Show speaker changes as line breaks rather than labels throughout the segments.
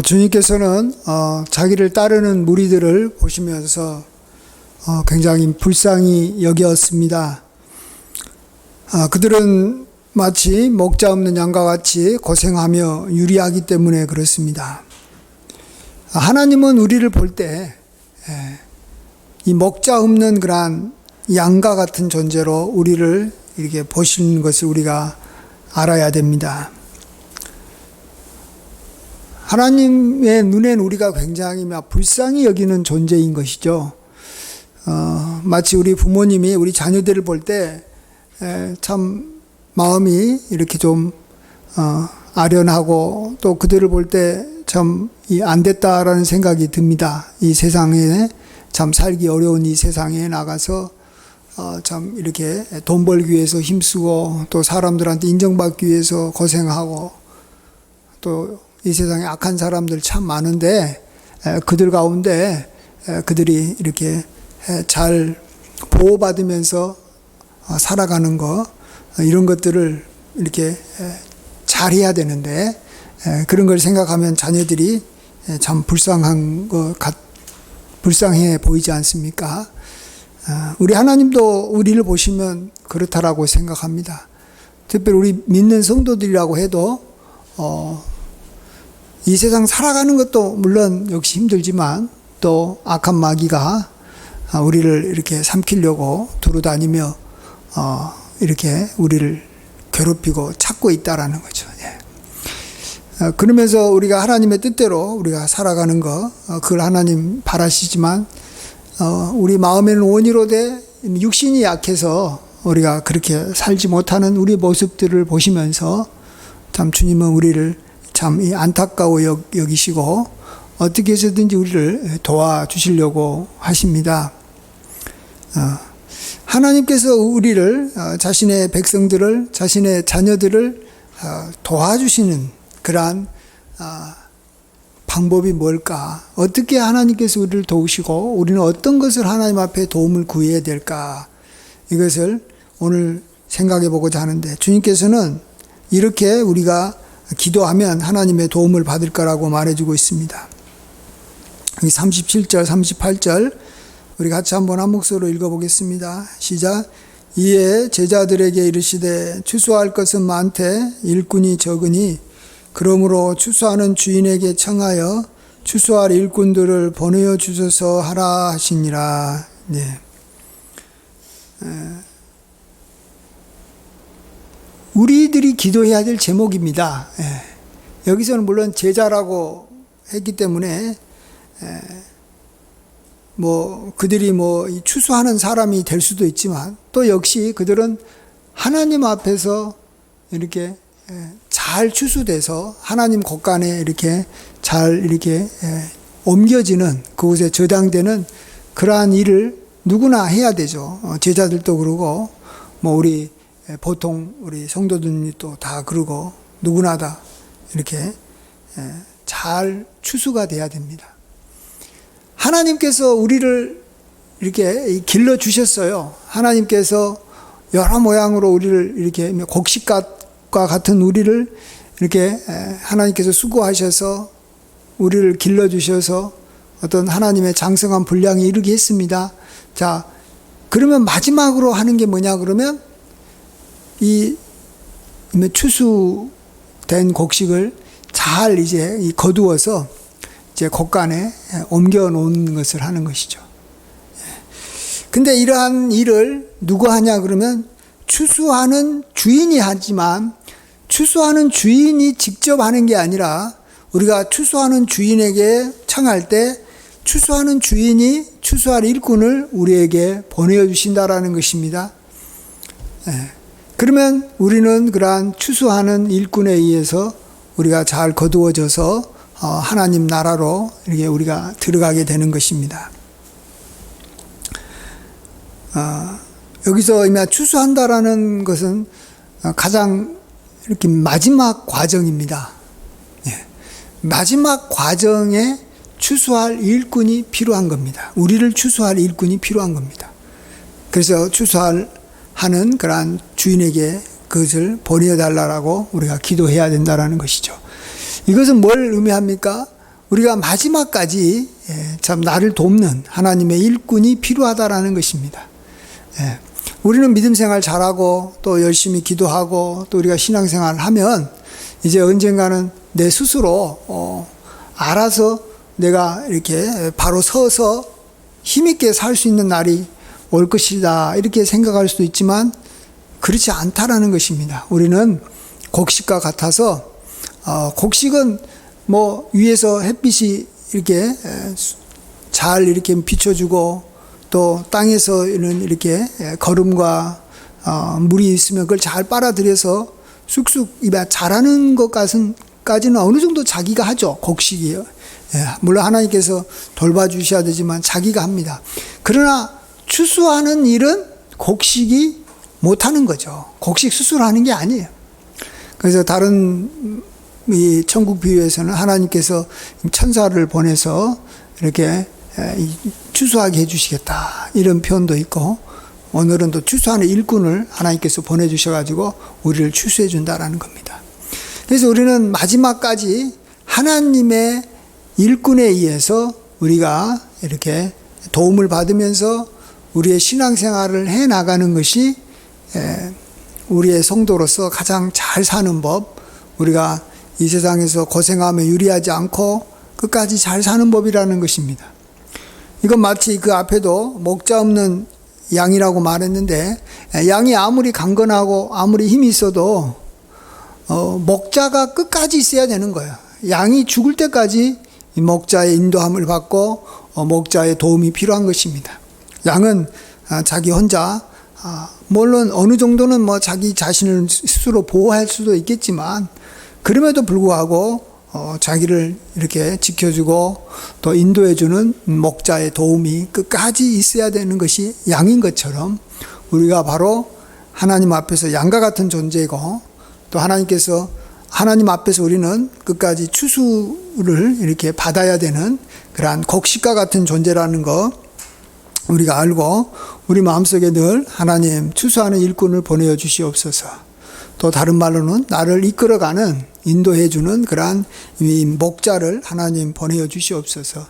주님께서는 자기를 따르는 무리들을 보시면서 굉장히 불쌍히 여겼습니다. 그들은 마치 목자 없는 양과 같이 고생하며 유리하기 때문에 그렇습니다. 하나님은 우리를 볼 때 이 목자 없는 그러한 양과 같은 존재로 우리를 이렇게 보시는 것을 우리가 알아야 됩니다. 하나님의 눈엔 우리가 굉장히 불쌍히 여기는 존재인 것이죠. 마치 우리 부모님이 우리 자녀들을 볼 때 참 마음이 이렇게 좀 아련하고 또 그들을 볼 때 참 안 됐다라는 생각이 듭니다. 이 세상에 참 살기 어려운 이 세상에 나가서 참 이렇게 돈 벌기 위해서 힘쓰고 또 사람들한테 인정받기 위해서 고생하고 또 이 세상에 악한 사람들 참 많은데 그들 가운데 그들이 이렇게 잘 보호받으면서 살아가는 거 이런 것들을 이렇게 잘 해야 되는데 그런 걸 생각하면 자녀들이 참 불쌍해 보이지 않습니까? 우리 하나님도 우리를 보시면 그렇다라고 생각합니다. 특별히 우리 믿는 성도들이라고 해도 이 세상 살아가는 것도 물론 역시 힘들지만 또 악한 마귀가 우리를 이렇게 삼키려고 두루다니며 이렇게 우리를 괴롭히고 찾고 있다라는 거죠. 그러면서 우리가 하나님의 뜻대로 우리가 살아가는 거 그걸 하나님 바라시지만 우리 마음에는 원이로 돼 육신이 약해서 우리가 그렇게 살지 못하는 우리 모습들을 보시면서 참 주님은 우리를 참 안타까워 여기시고 어떻게 해서든지 우리를 도와주시려고 하십니다. 하나님께서 우리를 자신의 백성들을 자신의 자녀들을 도와주시는 그러한 방법이 뭘까? 어떻게 하나님께서 우리를 도우시고 우리는 어떤 것을 하나님 앞에 도움을 구해야 될까? 이것을 오늘 생각해 보고자 하는데 주님께서는 이렇게 우리가 기도하면 하나님의 도움을 받을 거라고 말해주고 있습니다. 37절 38절 우리 같이 한번 한 목소리로 읽어보겠습니다. 시작. 이에 제자들에게 이르시되 추수할 것은 많되 일꾼이 적으니 그러므로 추수하는 주인에게 청하여 추수할 일꾼들을 보내어 주소서 하라 하시니라. 네. 우리들이 기도해야 될 제목입니다. 여기서는 물론 제자라고 했기 때문에 그들이 추수하는 사람이 될 수도 있지만 또 역시 그들은 하나님 앞에서 이렇게 잘 추수돼서 하나님 곳간에 이렇게 잘 이렇게 옮겨지는 그곳에 저장되는 그러한 일을 누구나 해야 되죠. 제자들도 그러고 우리 보통 우리 성도들도 다 그러고 누구나 다 이렇게 잘 추수가 돼야 됩니다. 하나님께서 우리를 이렇게 길러 주셨어요. 하나님께서 여러 모양으로 우리를 이렇게 곡식과 같은 우리를 이렇게 하나님께서 수고하셔서 우리를 길러 주셔서 어떤 하나님의 장성한 분량에 이르게 했습니다. 자, 그러면 마지막으로 하는 게 뭐냐 그러면 이 추수된 곡식을 잘 이제 거두어서 이제 곡간에 옮겨 놓는 것을 하는 것이죠. 근데 이러한 일을 누가 하냐 그러면 추수하는 주인이 하지만 추수하는 주인이 직접 하는 게 아니라 우리가 추수하는 주인에게 청할 때 추수하는 주인이 추수할 일꾼을 우리에게 보내어 주신다라는 것입니다. 그러면 우리는 그러한 추수하는 일꾼에 의해서 우리가 잘 거두어져서 하나님 나라로 이렇게 우리가 들어가게 되는 것입니다. 여기서 추수한다라는 것은 가장 이렇게 마지막 과정입니다. 마지막 과정에 추수할 일꾼이 필요한 겁니다. 우리를 추수할 일꾼이 필요한 겁니다. 그래서 하는 그러한 주인에게 그것을 보내달라고 우리가 기도해야 된다는 것이죠. 이것은 뭘 의미합니까? 우리가 마지막까지 참 나를 돕는 하나님의 일꾼이 필요하다라는 것입니다. 우리는 믿음 생활 잘하고 또 열심히 기도하고 또 우리가 신앙생활을 하면 이제 언젠가는 내 스스로 알아서 내가 이렇게 바로 서서 힘있게 살 수 있는 날이 올 것이다 이렇게 생각할 수도 있지만 그렇지 않다라는 것입니다. 우리는 곡식과 같아서 곡식은 뭐 위에서 햇빛이 이렇게 잘 이렇게 비춰주고 또 땅에서는 이렇게 거름과 물이 있으면 그걸 잘 빨아들여서 쑥쑥 자라는 것까지는 어느 정도 자기가 하죠. 곡식이요. 물론 하나님께서 돌봐주셔야 되지만 자기가 합니다. 그러나 추수하는 일은 곡식이 못하는 거죠. 곡식 수술하는 게 아니에요. 그래서 다른 이 천국 비유에서는 하나님께서 천사를 보내서 이렇게 추수하게 해주시겠다 이런 표현도 있고 오늘은 또 추수하는 일꾼을 하나님께서 보내주셔가지고 우리를 추수해 준다라는 겁니다. 그래서 우리는 마지막까지 하나님의 일꾼에 의해서 우리가 이렇게 도움을 받으면서 우리의 신앙생활을 해나가는 것이 우리의 성도로서 가장 잘 사는 법, 우리가 이 세상에서 고생하며 유리하지 않고 끝까지 잘 사는 법이라는 것입니다. 이건 마치 그 앞에도 목자 없는 양이라고 말했는데 양이 아무리 강건하고 아무리 힘이 있어도 목자가 끝까지 있어야 되는 거예요. 양이 죽을 때까지 목자의 인도함을 받고 목자의 도움이 필요한 것입니다. 양은 자기 혼자 물론 어느 정도는 뭐 자기 자신을 스스로 보호할 수도 있겠지만 그럼에도 불구하고 자기를 이렇게 지켜주고 또 인도해주는 목자의 도움이 끝까지 있어야 되는 것이 양인 것처럼 우리가 바로 하나님 앞에서 양과 같은 존재이고 또 하나님 앞에서 우리는 끝까지 추수를 이렇게 받아야 되는 그러한 곡식과 같은 존재라는 거 우리가 알고 우리 마음속에 늘 하나님 추수하는 일꾼을 보내어 주시옵소서. 또 다른 말로는 나를 이끌어가는 인도해주는 그러한 목자를 하나님 보내어 주시옵소서.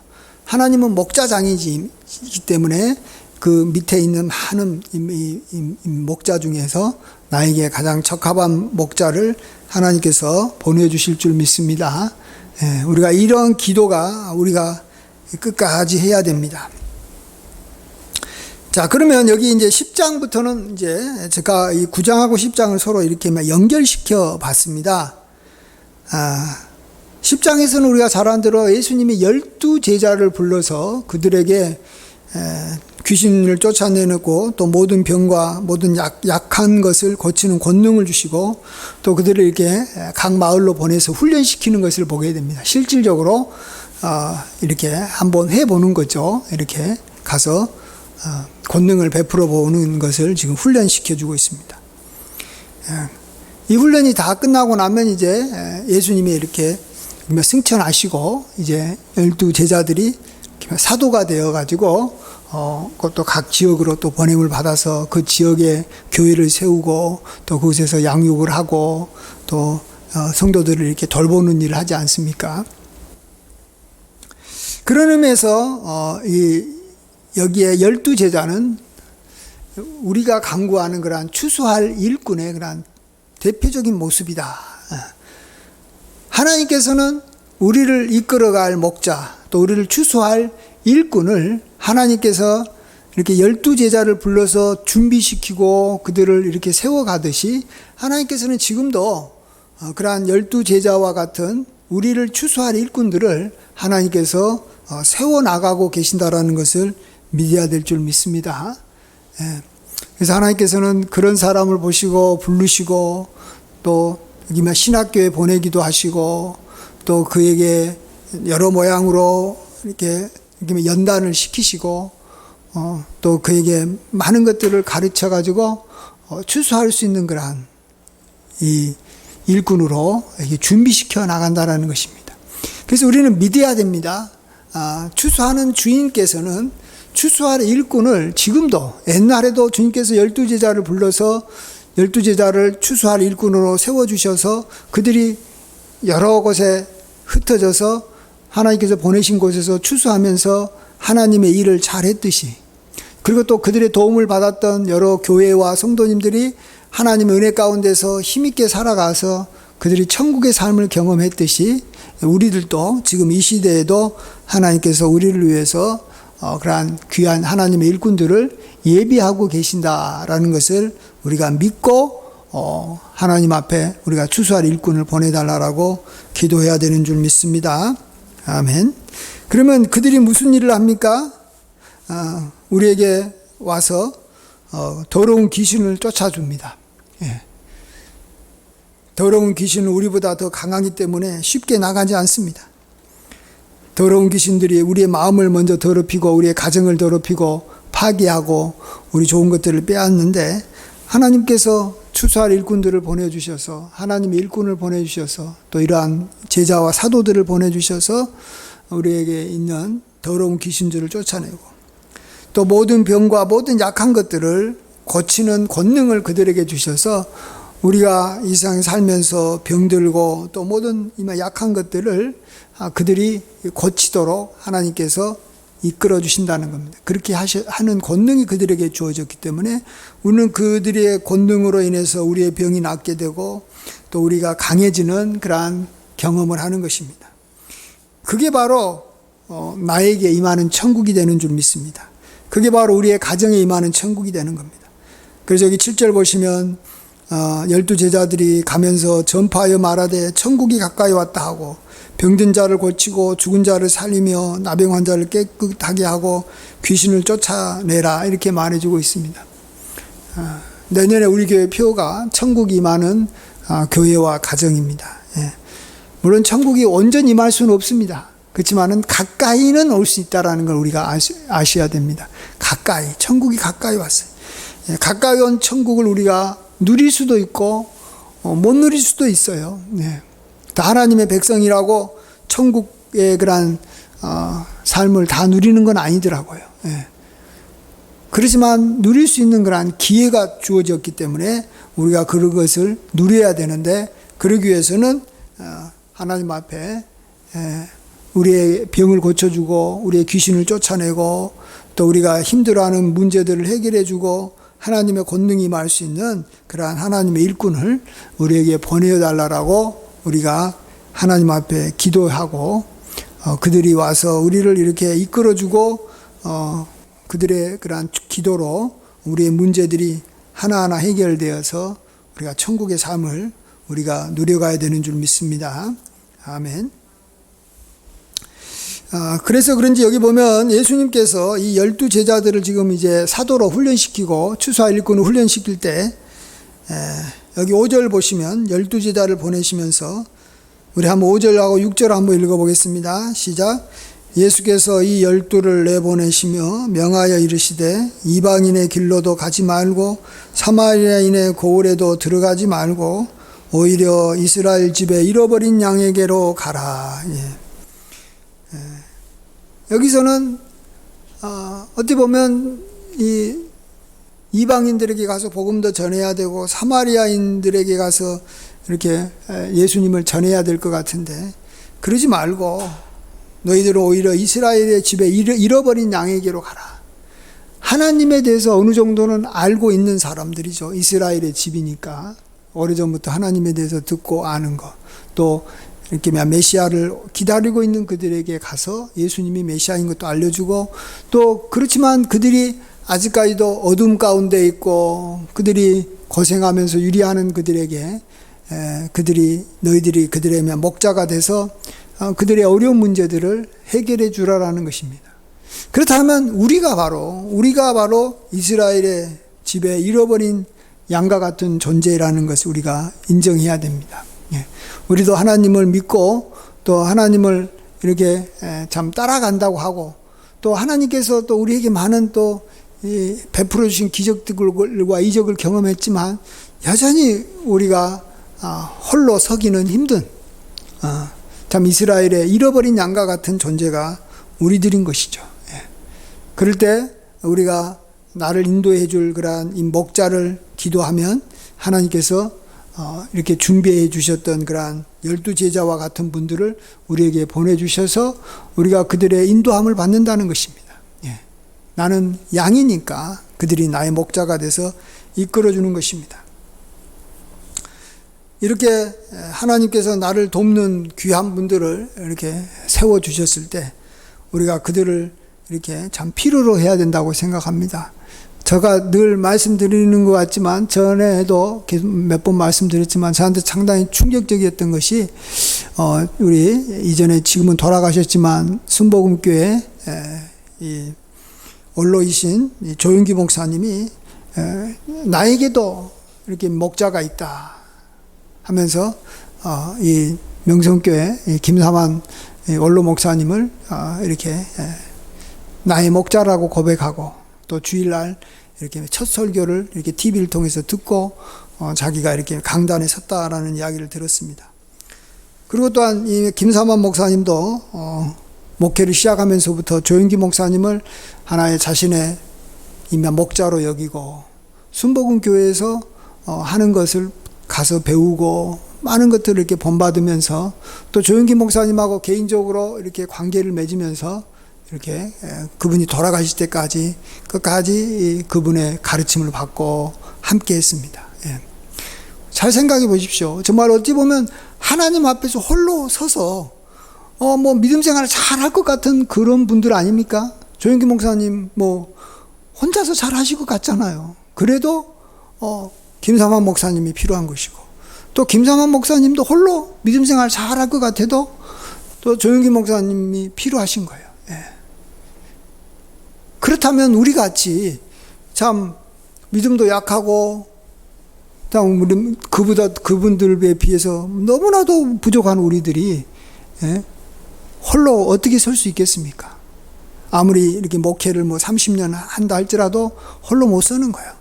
하나님은 목자장이기 때문에 그 밑에 있는 많은 목자 중에서 나에게 가장 적합한 목자를 하나님께서 보내주실 줄 믿습니다. 우리가 이런 기도가 우리가 끝까지 해야 됩니다. 자, 그러면 여기 이제 10장부터는 이제 제가 이 9장하고 10장을 서로 이렇게 연결시켜 봤습니다. 10장에서는 우리가 잘 아는 대로 예수님이 12제자를 불러서 그들에게 귀신을 쫓아내고 또 모든 병과 모든 약한 것을 고치는 권능을 주시고 또 그들을 이렇게 각 마을로 보내서 훈련시키는 것을 보게 됩니다. 실질적으로 이렇게 한번 해보는 거죠. 이렇게 가서 권능을 베풀어 보는 것을 지금 훈련시켜주고 있습니다. 이 훈련이 다 끝나고 나면 이제 예수님이 이렇게 승천하시고 이제 12제자들이 사도가 되어가지고 그것도 각 지역으로 또 보냄을 받아서 그 지역에 교회를 세우고 또 그곳에서 양육을 하고 또 성도들을 이렇게 돌보는 일을 하지 않습니까? 그런 의미에서 여기에 12제자는 우리가 강구하는 그러한 추수할 일꾼의 그러한 대표적인 모습이다. 하나님께서는 우리를 이끌어갈 목자, 또 우리를 추수할 일꾼을 하나님께서 이렇게 12제자를 불러서 준비시키고 그들을 이렇게 세워가듯이 하나님께서는 지금도 그러한 12제자와 같은 우리를 추수할 일꾼들을 하나님께서 세워나가고 계신다라는 것을 믿어야 될 줄 믿습니다. 그래서 하나님께서는 그런 사람을 보시고 부르시고 또 여기 신학교에 보내기도 하시고 또 그에게 여러 모양으로 이렇게 연단을 시키시고 또 그에게 많은 것들을 가르쳐 가지고 추수할 수 있는 그러한 이 일꾼으로 준비시켜 나간다라는 것입니다. 그래서 우리는 믿어야 됩니다. 추수하는 주인께서는 추수할 일꾼을 지금도 옛날에도 주님께서 12제자를 불러서 12제자를 추수할 일꾼으로 세워주셔서 그들이 여러 곳에 흩어져서 하나님께서 보내신 곳에서 추수하면서 하나님의 일을 잘했듯이, 그리고 또 그들의 도움을 받았던 여러 교회와 성도님들이 하나님의 은혜 가운데서 힘있게 살아가서 그들이 천국의 삶을 경험했듯이, 우리들도 지금 이 시대에도 하나님께서 우리를 위해서 그러한 귀한 하나님의 일꾼들을 예비하고 계신다라는 것을 우리가 믿고 하나님 앞에 우리가 추수할 일꾼을 보내달라고 기도해야 되는 줄 믿습니다. 아멘. 그러면 그들이 무슨 일을 합니까? 우리에게 와서 더러운 귀신을 쫓아줍니다. 예. 더러운 귀신은 우리보다 더 강하기 때문에 쉽게 나가지 않습니다. 더러운 귀신들이 우리의 마음을 먼저 더럽히고 우리의 가정을 더럽히고 파괴하고 우리 좋은 것들을 빼앗는데, 하나님께서 추수할 일꾼들을 보내주셔서, 하나님의 일꾼을 보내주셔서, 또 이러한 제자와 사도들을 보내주셔서 우리에게 있는 더러운 귀신들을 쫓아내고, 또 모든 병과 모든 약한 것들을 고치는 권능을 그들에게 주셔서 우리가 이 세상에 살면서 병들고 또 모든 약한 것들을 그들이 고치도록 하나님께서 이끌어 주신다는 겁니다. 그렇게 하는 권능이 그들에게 주어졌기 때문에 우리는 그들의 권능으로 인해서 우리의 병이 낫게 되고 또 우리가 강해지는 그러한 경험을 하는 것입니다. 그게 바로 나에게 임하는 천국이 되는 줄 믿습니다. 그게 바로 우리의 가정에 임하는 천국이 되는 겁니다. 그래서 여기 7절 보시면 12제자들이 가면서 전파하여 말하되 천국이 가까이 왔다 하고 병든 자를 고치고 죽은 자를 살리며 나병 환자를 깨끗하게 하고 귀신을 쫓아내라, 이렇게 말해주고 있습니다. 내년에 우리 교회 표가 천국이 임하는 교회와 가정입니다. 예. 물론 천국이 온전히 임할 수는 없습니다. 그렇지만은 가까이는 올 수 있다라는 걸 우리가 아셔야 됩니다. 가까이, 천국이 가까이 왔어요. 예. 가까이 온 천국을 우리가 누릴 수도 있고 못 누릴 수도 있어요. 네. 다 하나님의 백성이라고 천국의 그런 삶을 다 누리는 건 아니더라고요. 네. 그렇지만 누릴 수 있는 그런 기회가 주어졌기 때문에 우리가 그것을 누려야 되는데, 그러기 위해서는 하나님 앞에 우리의 병을 고쳐주고 우리의 귀신을 쫓아내고 또 우리가 힘들어하는 문제들을 해결해주고 하나님의 권능이 임할 수 있는 그러한 하나님의 일꾼을 우리에게 보내달라고 우리가 하나님 앞에 기도하고 그들이 와서 우리를 이렇게 이끌어주고 그들의 그러한 기도로 우리의 문제들이 하나하나 해결되어서 우리가 천국의 삶을 우리가 누려가야 되는 줄 믿습니다. 아멘. 그래서 그런지 여기 보면 예수님께서 이 12제자들을 지금 이제 사도로 훈련시키고 추수할 일꾼을 훈련시킬 때 여기 5절 보시면 12제자를 보내시면서 우리 한번 5절하고 6절 한번 읽어보겠습니다. 시작. 예수께서 이 12를 내보내시며 명하여 이르시되 이방인의 길로도 가지 말고 사마리아인의 고을에도 들어가지 말고 오히려 이스라엘 집에 잃어버린 양에게로 가라. 여기서는 어떻게 보면 이 이방인들에게 가서 복음도 전해야 되고 사마리아인들에게 가서 이렇게 예수님을 전해야 될 것 같은데, 그러지 말고 너희들은 오히려 이스라엘의 집에 잃어버린 양에게로 가라. 하나님에 대해서 어느 정도는 알고 있는 사람들이죠. 이스라엘의 집이니까 오래전부터 하나님에 대해서 듣고 아는 것, 또 이렇게 메시아를 기다리고 있는 그들에게 가서 예수님이 메시아인 것도 알려주고, 또 그렇지만 그들이 아직까지도 어둠 가운데 있고 그들이 고생하면서 유리하는 그들에게 너희들이 그들의 목자가 돼서 그들의 어려운 문제들을 해결해 주라라는 것입니다. 그렇다면 우리가 바로 이스라엘의 집에 잃어버린 양과 같은 존재라는 것을 우리가 인정해야 됩니다. 우리도 하나님을 믿고 또 하나님을 이렇게 참 따라간다고 하고, 또 하나님께서 또 우리에게 많은 또 베풀어 주신 기적들과 이적을 경험했지만 여전히 우리가 홀로 서기는 힘든 참 이스라엘의 잃어버린 양과 같은 존재가 우리들인 것이죠. 그럴 때 우리가 나를 인도해 줄 그러한 이 목자를 기도하면 하나님께서 이렇게 준비해 주셨던 그러한 12제자와 같은 분들을 우리에게 보내주셔서 우리가 그들의 인도함을 받는다는 것입니다. 예. 나는 양이니까 그들이 나의 목자가 돼서 이끌어주는 것입니다. 이렇게 하나님께서 나를 돕는 귀한 분들을 이렇게 세워주셨을 때 우리가 그들을 이렇게 참 필요로 해야 된다고 생각합니다. 제가 늘 말씀드리는 것 같지만 전에도 몇 번 말씀드렸지만 저한테 상당히 충격적이었던 것이 우리 이전에 지금은 돌아가셨지만 순복음교회 이 원로이신 조윤기 목사님이 나에게도 이렇게 목자가 있다 하면서 이 명성교회 김사만 원로 목사님을 이렇게 나의 목자라고 고백하고 또 주일날 이렇게 첫 설교를 이렇게 TV를 통해서 듣고 자기가 이렇게 강단에 섰다라는 이야기를 들었습니다. 그리고 또한 이 김사만 목사님도 목회를 시작하면서부터 조윤기 목사님을 하나의 자신의 목자로 여기고 순복음교회에서 하는 것을 가서 배우고 많은 것들을 이렇게 본받으면서 또 조윤기 목사님하고 개인적으로 이렇게 관계를 맺으면서 이렇게 그분이 돌아가실 때까지 끝까지 그분의 가르침을 받고 함께 했습니다. 잘 생각해 보십시오. 정말 어찌 보면 하나님 앞에서 홀로 서서 믿음 생활을 잘 할 것 같은 그런 분들 아닙니까? 조윤기 목사님 혼자서 잘 하실 것 같잖아요. 그래도 김사만 목사님이 필요한 것이고 또 김사만 목사님도 홀로 믿음 생활 잘 할 것 같아도 또 조윤기 목사님이 필요하신 거예요. 그렇다면 우리 같이 참 믿음도 약하고 그분들에 비해서 너무나도 부족한 우리들이 홀로 어떻게 설 수 있겠습니까? 아무리 이렇게 목회를 30년 한다 할지라도 홀로 못 서는 거예요.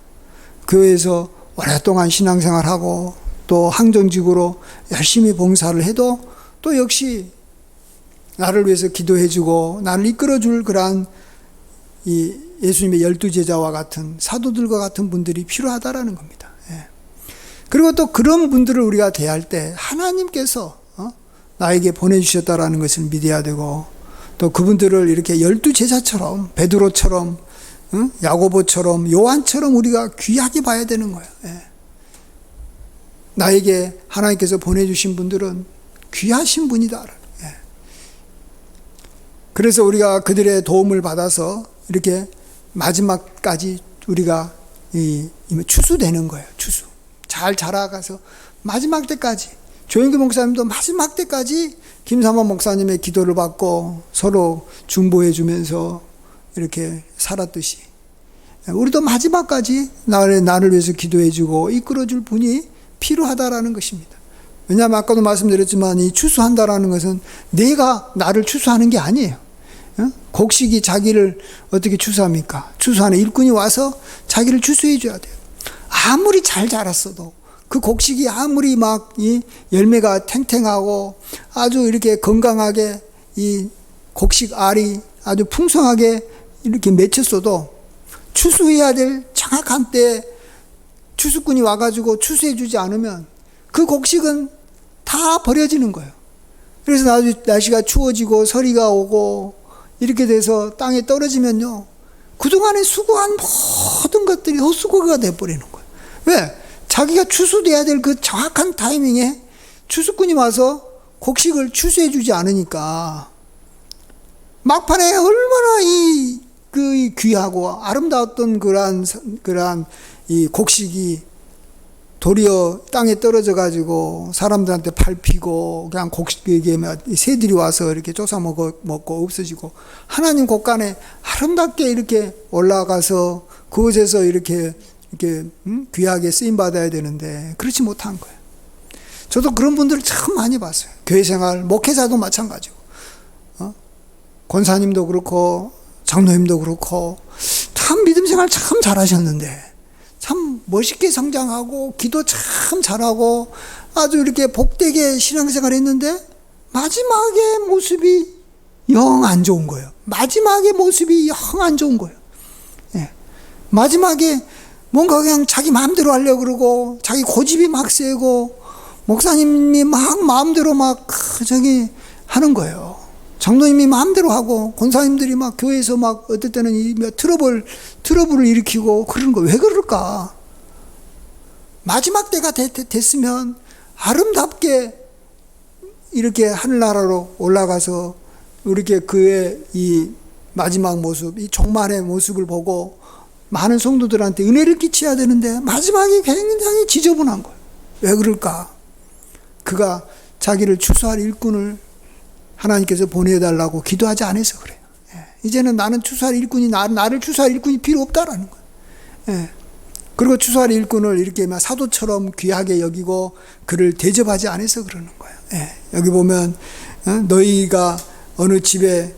교회에서 오랫동안 신앙생활하고 또 항정직으로 열심히 봉사를 해도 또 역시 나를 위해서 기도해주고 나를 이끌어줄 그러한 이 예수님의 12제자와 같은 사도들과 같은 분들이 필요하다라는 겁니다. 그리고 또 그런 분들을 우리가 대할 때 하나님께서 나에게 보내주셨다라는 것을 믿어야 되고 또 그분들을 이렇게 12제자처럼 베드로처럼 야고보처럼 요한처럼 우리가 귀하게 봐야 되는 거예요. 나에게 하나님께서 보내주신 분들은 귀하신 분이다. 그래서 우리가 그들의 도움을 받아서 이렇게 마지막까지 우리가 추수되는 거예요. 추수. 잘 자라가서 마지막 때까지 조윤기 목사님도 마지막 때까지 김사만 목사님의 기도를 받고 서로 중보해 주면서 이렇게 살았듯이 우리도 마지막까지 나를 위해서 기도해 주고 이끌어 줄 분이 필요하다라는 것입니다. 왜냐하면 아까도 말씀드렸지만 이 추수한다라는 것은 내가 나를 추수하는 게 아니에요. 곡식이 자기를 어떻게 추수합니까? 추수하는 일꾼이 와서 자기를 추수해 줘야 돼요. 아무리 잘 자랐어도 그 곡식이 아무리 이 열매가 탱탱하고 아주 이렇게 건강하게 이 곡식 알이 아주 풍성하게 이렇게 맺혔어도 추수해야 될 정확한 때에 추수꾼이 와가지고 추수해 주지 않으면 그 곡식은 다 버려지는 거예요. 그래서 날씨가 추워지고 서리가 오고 이렇게 돼서 땅에 떨어지면요 그동안에 수고한 모든 것들이 헛수고가 돼버리는 거예요. 왜? 자기가 추수돼야 될 그 정확한 타이밍에 추수꾼이 와서 곡식을 추수해 주지 않으니까 막판에 얼마나 귀하고 아름다웠던 그러한 이 곡식이 도리어 땅에 떨어져 가지고 사람들한테 밟히고 그냥 곡식에게 새들이 와서 이렇게 쫓아 먹고 없어지고 하나님 곳간에 아름답게 이렇게 올라가서 그곳에서 이렇게 귀하게 쓰임 받아야 되는데 그렇지 못한 거예요. 저도 그런 분들을 참 많이 봤어요. 교회 생활, 목회자도 마찬가지고 권사님도 그렇고 장로님도 그렇고 참 믿음 생활 참 잘하셨는데 참 멋있게 성장하고 기도 참 잘하고 아주 이렇게 복되게 신앙생활 했는데 마지막에 모습이 영 안 좋은 거예요. 마지막에 모습이 영 안 좋은 거예요. 마지막에 뭔가 그냥 자기 마음대로 하려고 그러고 자기 고집이 막 세고 목사님이 막 마음대로 막 저기 하는 거예요. 장로님이 마음대로 하고 권사님들이 막 교회에서 막 어떨 때는 이 트러블을 일으키고 그러는 거 왜 그럴까? 마지막 때가 됐으면 아름답게 이렇게 하늘나라로 올라가서 이렇게 그의 이 마지막 모습, 이 종말의 모습을 보고 많은 성도들한테 은혜를 끼쳐야 되는데 마지막이 굉장히 지저분한 거예요. 왜 그럴까? 그가 자기를 추수할 일꾼을 하나님께서 보내달라고 기도하지 않아서 그래요. 이제는 나는 추수할 일꾼이 나를 추수할 일꾼이 필요 없다라는 거예요. 그리고 추수할 일꾼을 이렇게 막 사도처럼 귀하게 여기고 그를 대접하지 않아서 그러는 거예요. 여기 보면 너희가 어느 집에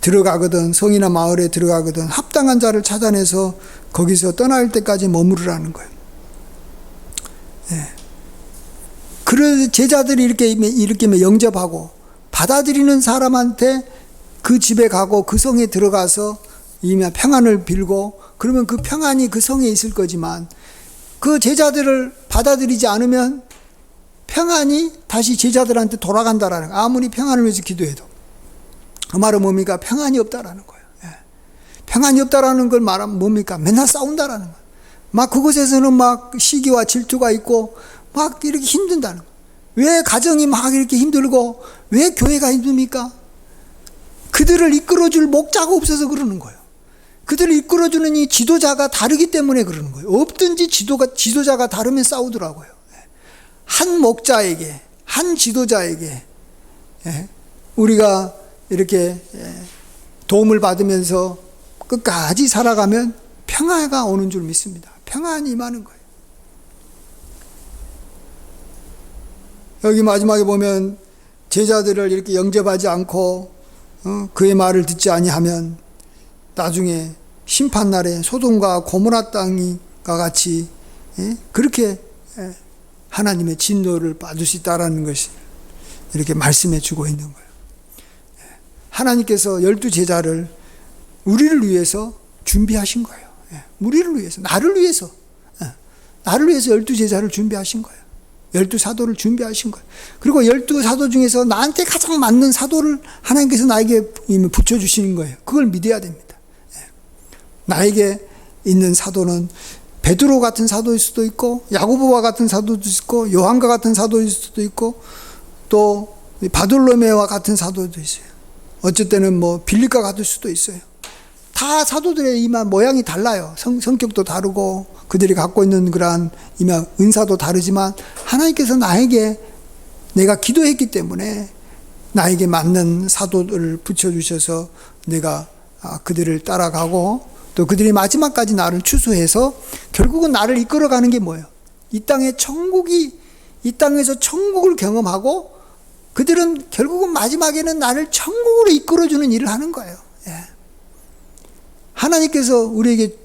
들어가거든 성이나 마을에 들어가거든 합당한 자를 찾아내서 거기서 떠날 때까지 머무르라는 거예요. 그런 제자들이 이렇게 영접하고 받아들이는 사람한테 그 집에 가고 그 성에 들어가서 이미 평안을 빌고 그러면 그 평안이 그 성에 있을 거지만 그 제자들을 받아들이지 않으면 평안이 다시 제자들한테 돌아간다라는 거예요. 아무리 평안을 위해서 기도해도. 그 말은 뭡니까? 평안이 없다라는 거예요. 평안이 없다라는 걸 말하면 뭡니까? 맨날 싸운다라는 거예요. 막 그곳에서는 막 시기와 질투가 있고 막 이렇게 힘든다는 거예요. 왜 가정이 막 이렇게 힘들고 왜 교회가 힘듭니까? 그들을 이끌어줄 목자가 없어서 그러는 거예요. 그들을 이끌어주는 이 지도자가 다르기 때문에 그러는 거예요. 없든지 지도자가 다르면 싸우더라고요. 한 목자에게, 한 지도자에게 우리가 이렇게 도움을 받으면서 끝까지 살아가면 평화가 오는 줄 믿습니다. 평안이 임하는 거예요. 여기 마지막에 보면 제자들을 이렇게 영접하지 않고 그의 말을 듣지 아니하면 나중에 심판날에 소돔과 고모라 땅과 같이 그렇게 하나님의 진노를 받을 수 있다는 것을 이렇게 말씀해 주고 있는 거예요. 하나님께서 12제자를 우리를 위해서 준비하신 거예요. 우리를 위해서, 나를 위해서 12제자를 준비하신 거예요. 12사도를 준비하신 거예요. 그리고 12사도 중에서 나한테 가장 맞는 사도를 하나님께서 나에게 붙여주시는 거예요. 그걸 믿어야 됩니다. 나에게 있는 사도는 베드로 같은 사도일 수도 있고 야고보와 같은 사도도 있고 요한과 같은 사도일 수도 있고 또 바돌로메와 같은 사도도 있어요. 어쩔 때는 뭐 빌립과 같을 수도 있어요. 다 사도들의 이만 모양이 달라요. 성격도 다르고 그들이 갖고 있는 그러한 이만 은사도 다르지만 하나님께서 나에게 내가 기도했기 때문에 나에게 맞는 사도를 붙여주셔서 내가 그들을 따라가고 또 그들이 마지막까지 나를 추수해서 결국은 나를 이끌어가는 게 뭐예요? 이 땅에서 천국을 경험하고 그들은 결국은 마지막에는 나를 천국으로 이끌어주는 일을 하는 거예요. 하나님께서 우리에게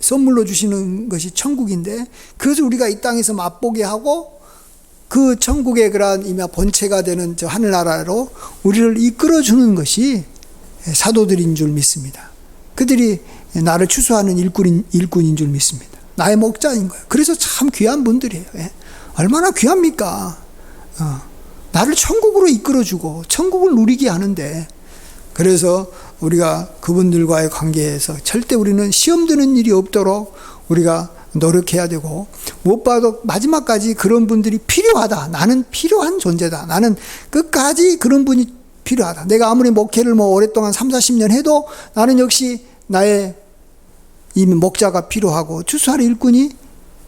선물로 주시는 것이 천국인데 그것을 우리가 이 땅에서 맛보게 하고 그 천국의 그러한 본체가 되는 저 하늘나라로 우리를 이끌어주는 것이 사도들인 줄 믿습니다. 그들이 나를 추수하는 일꾼인 줄 믿습니다. 나의 목자인 거예요. 그래서 참 귀한 분들이에요. 얼마나 귀합니까? 나를 천국으로 이끌어주고 천국을 누리게 하는데 그래서 우리가 그분들과의 관계에서 절대 우리는 시험 드는 일이 없도록 우리가 노력해야 되고 무엇보다도 마지막까지 그런 분들이 필요하다. 나는 필요한 존재다. 나는 끝까지 그런 분이 필요하다. 내가 아무리 목회를 오랫동안 30-40년 해도 나는 역시 나의 이 목자가 필요하고 추수할 일꾼이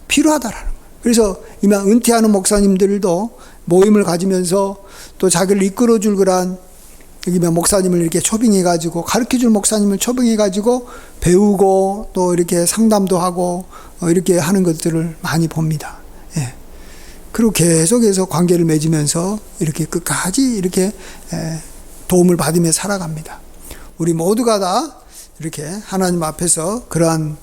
필요하다라는 거예요. 그래서 이만 은퇴하는 목사님들도 모임을 가지면서 또 자기를 이끌어줄 그런 여기 목사님을 이렇게 초빙해가지고 가르쳐줄 목사님을 초빙해가지고 배우고 또 이렇게 상담도 하고 이렇게 하는 것들을 많이 봅니다. 그리고 계속해서 관계를 맺으면서 이렇게 끝까지 이렇게 도움을 받으며 살아갑니다. 우리 모두가 다 이렇게 하나님 앞에서 그러한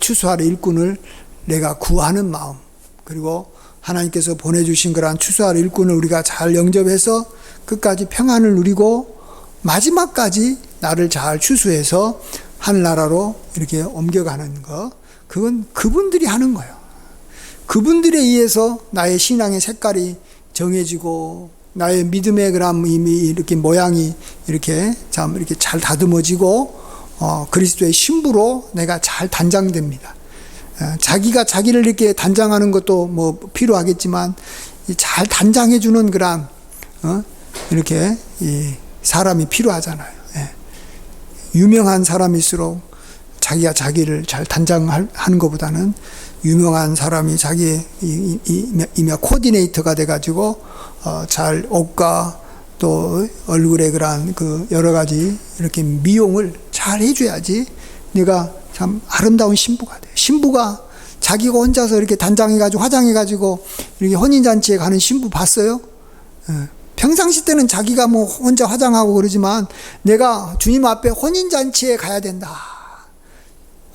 추수할 일꾼을 내가 구하는 마음 그리고 하나님께서 보내주신 그러한 추수할 일꾼을 우리가 잘 영접해서 끝까지 평안을 누리고 마지막까지 나를 잘 추수해서 하늘나라로 이렇게 옮겨가는 것 그건 그분들이 하는 거예요. 그분들에 의해서 나의 신앙의 색깔이 정해지고 나의 믿음의 그람 이렇게 모양이 이렇게 참 이렇게 잘 다듬어지고 그리스도의 신부로 내가 잘 단장됩니다. 자기가 자기를 이렇게 단장하는 것도 뭐 필요하겠지만 잘 단장해주는 그런 이렇게 이 사람이 필요하잖아요. 유명한 사람일수록 자기가 자기를 잘 단장하는 것보다는 유명한 사람이 자기 이미 코디네이터가 돼가지고 잘 옷과 또 얼굴에 그런 그 여러 가지 이렇게 미용을 잘 해줘야지 내가 참 아름다운 신부가 돼요. 신부가 자기가 혼자서 이렇게 단장해가지고 화장해가지고 이렇게 혼인잔치에 가는 신부 봤어요? 평상시 때는 자기가 뭐 혼자 화장하고 그러지만 내가 주님 앞에 혼인잔치에 가야 된다.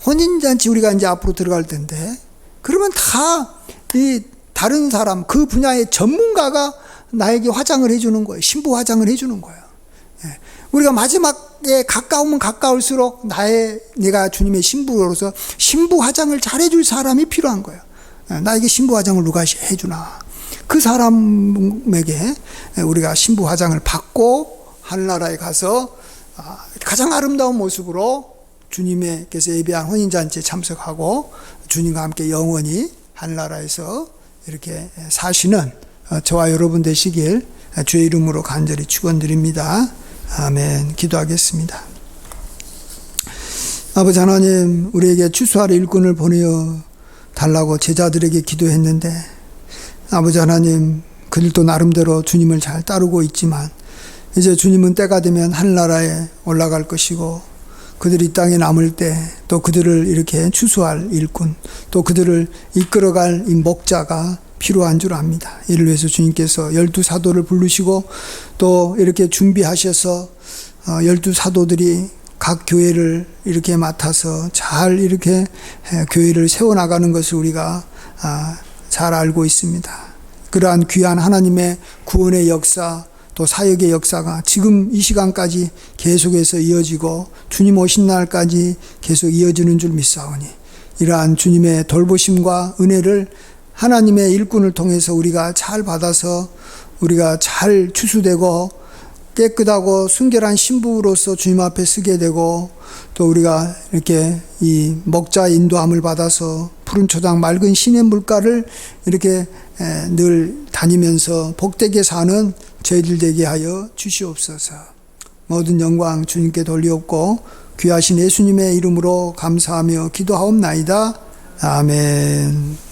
혼인잔치 우리가 이제 앞으로 들어갈 텐데 그러면 다 이 다른 사람 그 분야의 전문가가 나에게 화장을 해주는 거예요. 신부 화장을 해주는 거예요. 우리가 마지막에 가까우면 가까울수록 내가 주님의 신부로서 신부 화장을 잘 해줄 사람이 필요한 거예요. 나에게 신부 화장을 누가 해주나. 그 사람에게 우리가 신부 화장을 받고 하늘나라에 가서 가장 아름다운 모습으로 주님께서 예비한 혼인잔치에 참석하고 주님과 함께 영원히 하늘나라에서 이렇게 사시는 저와 여러분 되시길 주의 이름으로 간절히 축원드립니다. 아멘. 기도하겠습니다. 아버지 하나님, 우리에게 추수할 일꾼을 보내어 달라고 제자들에게 기도했는데 아버지 하나님, 그들도 나름대로 주님을 잘 따르고 있지만 이제 주님은 때가 되면 하늘나라에 올라갈 것이고 그들이 이 땅에 남을 때 또 그들을 이렇게 추수할 일꾼 또 그들을 이끌어갈 이 목자가 필요한 줄 압니다. 이를 위해서 주님께서 12사도를 부르시고 또 이렇게 준비하셔서 12사도들이 각 교회를 이렇게 맡아서 잘 이렇게 교회를 세워나가는 것을 우리가 잘 알고 있습니다. 그러한 귀한 하나님의 구원의 역사 또 사역의 역사가 지금 이 시간까지 계속해서 이어지고 주님 오신 날까지 계속 이어지는 줄 믿사오니 이러한 주님의 돌보심과 은혜를 하나님의 일꾼을 통해서 우리가 잘 받아서 우리가 잘 추수되고 깨끗하고 순결한 신부로서 주님 앞에 서게 되고 또 우리가 이렇게 이 목자의 인도함을 받아서 푸른 초장 맑은 신의 물가를 이렇게 늘 다니면서 복되게 사는 저희들 되게 하여 주시옵소서. 모든 영광 주님께 돌리옵고 귀하신 예수님의 이름으로 감사하며 기도하옵나이다. 아멘.